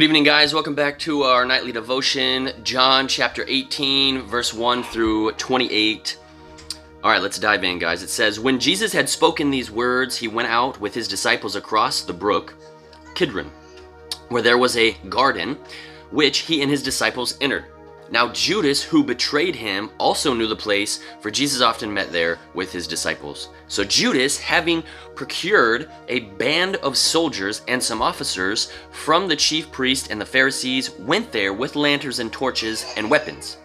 Good evening, guys. Welcome back to our nightly devotion, John chapter 18, verse 1 through 28. All right, let's dive in, guys. It says, "When Jesus had spoken these words, he went out with his disciples across the brook Kidron, where there was a garden, which he and his disciples entered. Now Judas, who betrayed him, also knew the place, for Jesus often met there with his disciples. So Judas, having procured a band of soldiers and some officers from the chief priests and the Pharisees, went there with lanterns and torches and weapons.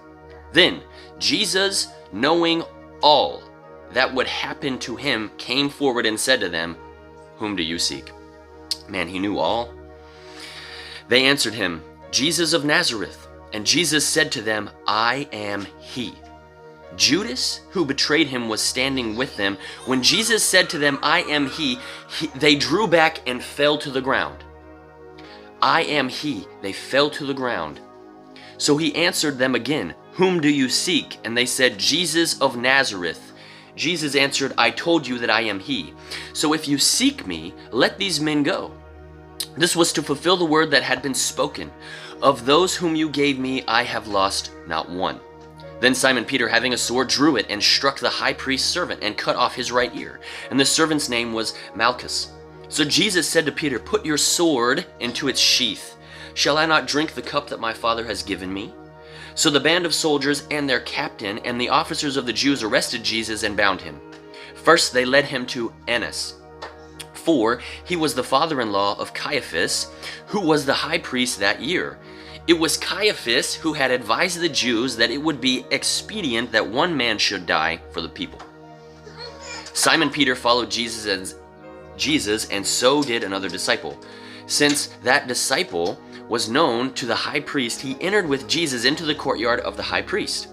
Then Jesus, knowing all that would happen to him, came forward and said to them, 'Whom do you seek?'" Man, he knew all. They answered him, "Jesus of Nazareth." And Jesus said to them, "I am he." Judas, who betrayed him, was standing with them. When Jesus said to them, "I am he," they drew back and fell to the ground. "I am he," they fell to the ground. So he answered them again, "Whom do you seek?" And they said, "Jesus of Nazareth." Jesus answered, "I told you that I am he. So if you seek me, let these men go." This was to fulfill the word that had been spoken, "Of those whom you gave me, I have lost not one." Then Simon Peter, having a sword, drew it and struck the high priest's servant and cut off his right ear. And the servant's name was Malchus. So Jesus said to Peter, "Put your sword into its sheath. Shall I not drink the cup that my Father has given me?" So the band of soldiers and their captain and the officers of the Jews arrested Jesus and bound him. First they led him to Annas, for he was the father-in-law of Caiaphas, who was the high priest that year. It was Caiaphas who had advised the Jews that it would be expedient that one man should die for the people. Simon Peter followed Jesus, and so did another disciple. Since that disciple was known to the high priest, he entered with Jesus into the courtyard of the high priest.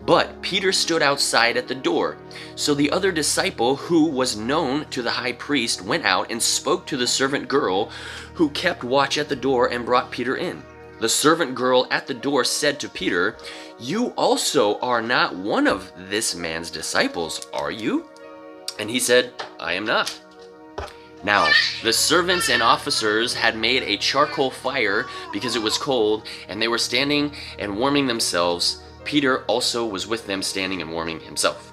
But Peter stood outside at the door. So the other disciple, who was known to the high priest, went out and spoke to the servant girl who kept watch at the door and brought Peter in. The servant girl at the door said to Peter, "You also are not one of this man's disciples, are you?" And he said, "I am not." Now, the servants and officers had made a charcoal fire because it was cold, and they were standing and warming themselves. Peter also was with them, standing and warming himself.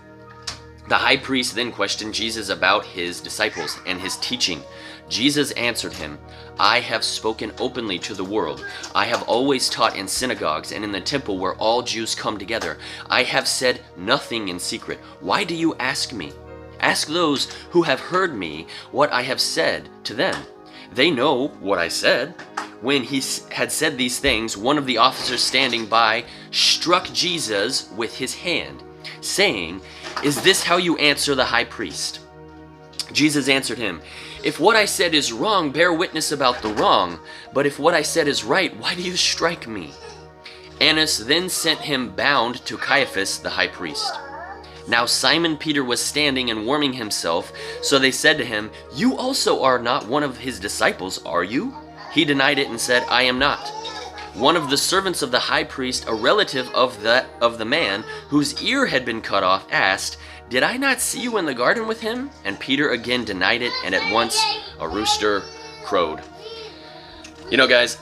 The high priest then questioned Jesus about his disciples and his teaching. Jesus answered him, "I have spoken openly to the world. I have always taught in synagogues and in the temple where all Jews come together. I have said nothing in secret. Why do you ask me? Ask those who have heard me what I have said to them. They know what I said." When he had said these things, one of the officers standing by struck Jesus with his hand, saying, "Is this how you answer the high priest?" Jesus answered him, "If what I said is wrong, bear witness about the wrong. But if what I said is right, why do you strike me?" Annas then sent him bound to Caiaphas the high priest. Now Simon Peter was standing and warming himself. So they said to him, "You also are not one of his disciples, are you?" He denied it and said, "I am not." One of the servants of the high priest, a relative of the man whose ear had been cut off, asked, "Did I not see you in the garden with him?" And Peter again denied it, and at once a rooster crowed. You know, guys,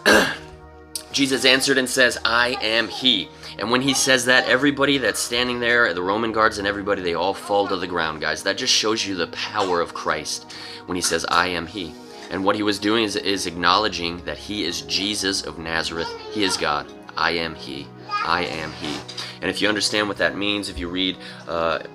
Jesus answered and says, "I am he." And when he says that, everybody that's standing there, the Roman guards and everybody, they all fall to the ground, guys. That just shows you the power of Christ when he says, "I am he." And what he was doing is acknowledging that he is Jesus of Nazareth. He is God. I am he. I am he. And if you understand what that means, if you read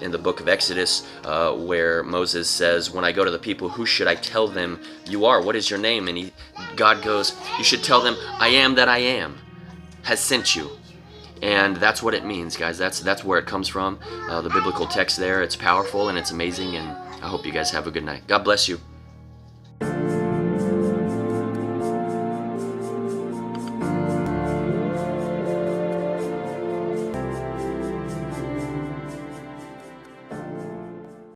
in the book of Exodus where Moses says, "When I go to the people, who should I tell them you are? What is your name?" And God goes, "You should tell them, I am that I am has sent you." And that's what it means, guys. That's where it comes from. The biblical text there. It's powerful and it's amazing. And I hope you guys have a good night. God bless you.